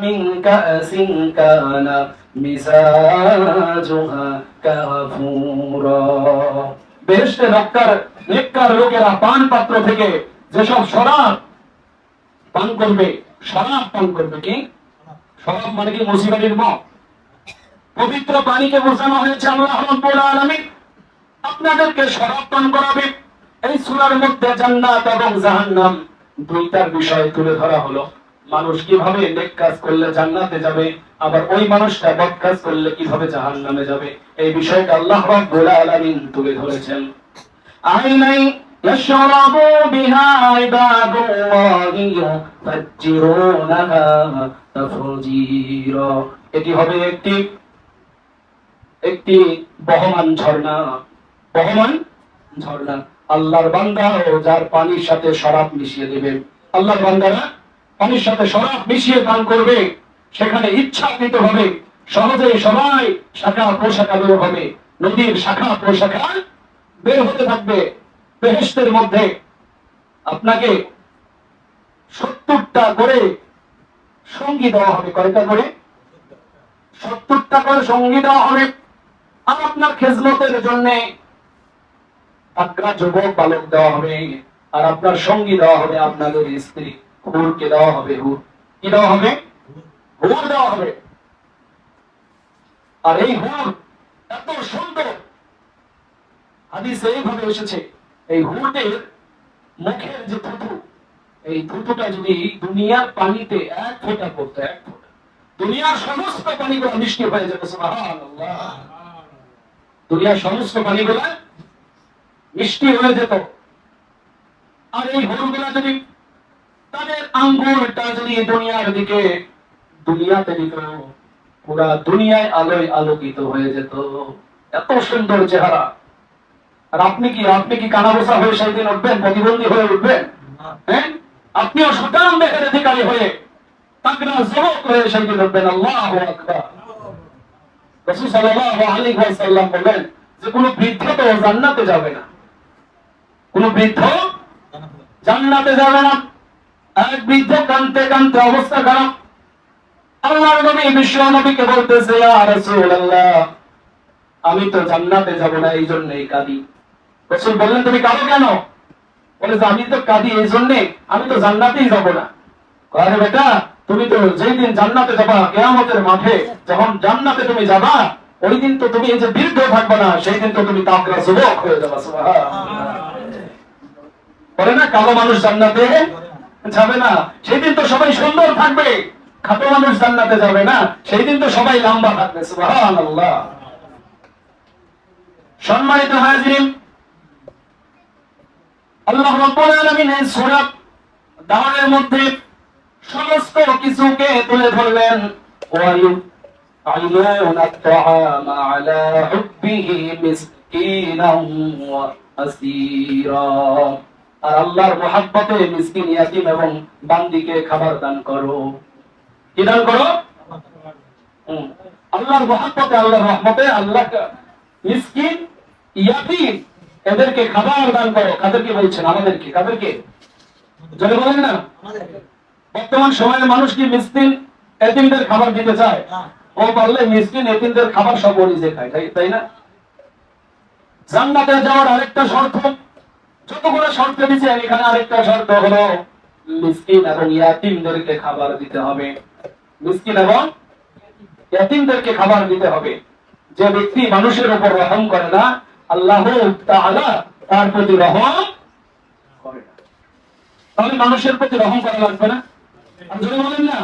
মিন Kachin কানা মিজাজুহা কাফুরা। বেহেশতে নেককার লোকেরা পান পাত্র থেকে যেসব শরাব পান করবে, শরাব পান করবে। কি শরাব মানে? কি মুসিবতের মদ। পবিত্র পানিকে বোঝানো হয়েছে আল্লাহ রাব্বুল আলামিন আপনাদেরকে শরাব পান করাবে। এই সূরার মধ্যে জান্নাত এবং জাহান্নাম দুইটার বিষয় তুলে ধরা হলো। মানুষ কিভাবে নেক কাজ করলে জান্নাতে যাবে, আবার ওই মানুষটা বদ কাজ করলে কিভাবে জাহান্নামে যাবে, এই বিষয়টা আল্লাহ রাব্বুল আলামিন তুলে ধরেছেন। আইনাই ইয়াশরাবু বিহা ইবাদুল্লাহি ইউফাজ্জিরুনাহা তাফজিরা। এটি হবে একটি বহমান ঝর্ণা। বহমান ঝর্ণা। আল্লাহর বান্দা যার পানির সাথে শরাব মিশিয়ে দেবে, আল্লাহর বান্দারা পানির সাথে শরাব মিশিয়ে পান করবে, সেখানে ইচ্ছাকৃত হবে সহজেই সবাই শাখা প্রশাখা বের হবে, নদীর শাখা প্রশাখা বের হতে থাকবে। বেহেশতের মধ্যে আপনাকে 70টা করে সঙ্গী দেওয়া হবে। কয়টা করে? 70টা করে সঙ্গী দেওয়া হবে। আর আপনার খেজমতের জন্য তাকড়া যুবক বালক দেওয়া হবে। আর আপনার সঙ্গী দেওয়া হবে আপনাদের স্ত্রী, হুরকে দেওয়া হবে। হুর কি দেওয়া হবে? হুর দেওয়া হবে। আর এই হুর এত সুন্দর, হাদিসে এইভাবে এসেছে, এই হুরদের মুখের যে থুতু, এই থুতুটা যদি দুনিয়ার পানিতে এক ফোঁটা পড়তো, এক ফোঁটা, দুনিয়ার সমস্ত পানিগুলো মিষ্টি হয়ে যেত। সুবহানাল্লাহ। দুনিয়ার সমস্ত পানিগুলো মিষ্টি হয়ে যেত। আর এই হুরগুলা যদি তাদের আঙ্গুলটা যদি দুনিয়ার দিকে দুনিয়াতে দিত, পুরা দুনিয়ায় আলোয় আলোকিত হয়ে যেত। এত সুন্দর চেহারা। আর আপনি কি কানাবসা হয়ে সেই দিন উঠবেন? প্রতিবন্ধী হয়ে উঠবেন? হ্যাঁ, আপনিও সুঠাম দেহের অধিকারী হয়ে তাকড়া যুবক হয়ে সেই দিন উঠবেন। আল্লাহু আকবার। রাসূল সাল্লাল্লাহু আলাইহি ওয়াসাল্লাম বলেন যে কোন বৃদ্ধ তো জান্নাতে যাবে না, কোন বৃদ্ধ জান্নাতে যাবে না। এক বৃদ্ধ কাঁদতে কাঁদতে অবস্থা খারাপ। আল্লাহর নবী বিশ্ব নবীকে বলতেছে, ইয়া রাসূলুল্লাহ, আমি তো জান্নাতে যাব না, এই জন্যই কাঁদি। রাসূল বললেন, তুমি কাঁদো কেন? বলে যে আমি তো কাঁদি এই জন্য, আমি তো জান্নাতেই যাব না। আরে বেটা, তুমি তো যেই দিন জান্নাতে যাবা, কিয়ামতের মাঠে যখন জান্নাতে তুমি যাবা, ওই দিন তো তুমি এই যে বৃদ্ধ থাকবে না, সেই দিন তো তুমি তাকড়া যুবক হয়ে যাবা। সুবহানাল্লাহ। বলে না, কালো মানুষ জান্নাতে যাবে না, সেই দিন তো সবাই সুন্দর থাকবে। খাটো মানুষ জান্নাতে যাবে না, সেই দিন তো সবাই লম্বা থাকবে। সুবহানাল্লাহ। সম্মানিত হাজিরিন, আল্লাহ রাব্বুল আলামিন এই সূরা দাওয়ারের মধ্যে সমস্ত কিছুকে তুলে ধরলেন। وَيُطْعِمُونَ الطَّعَامَ عَلَى حُبِّهِ مِسْكِينًا وَأَسِيرًا। আর আল্লাহর মহব্বতে মিসকিন, ইয়াতীম এবং বান্দীকে খাবার দান করো। কি দান করো? আল্লাহর মহব্বতে, আল্লাহর রহমতে আল্লাহ মিসকিন, ইয়াতীম এদেরকে খাবার দান করো। কাদেরকে বলছেন? আমাদেরকে। কাদেরকে? জোরে বলেন না। বর্তমান সময়ে মানুষ কি মিসকিন এতিমদের খাবার দিতে চায়? ও পারলে মিসকিন এতিমদের খাবার সব ও নিজে খায়, তাই না? জান্নাতে যাওয়ার আরেকটা শর্ত, যতগুলো শর্ত দিয়েছেন এখানে আরেকটা শর্ত হলো মিসকিন এবং ইয়াতীমদেরকে খাবার দিতে হবে। মিসকিন এবং ইয়াতীমদেরকে খাবার দিতে হবে। যে ব্যক্তি মানুষের উপর রহম করে না, আল্লাহ তাআলা তার প্রতি রহম করে না। তাহলে মানুষের প্রতি রহম করা লাগবে না? আপনি বলেন না।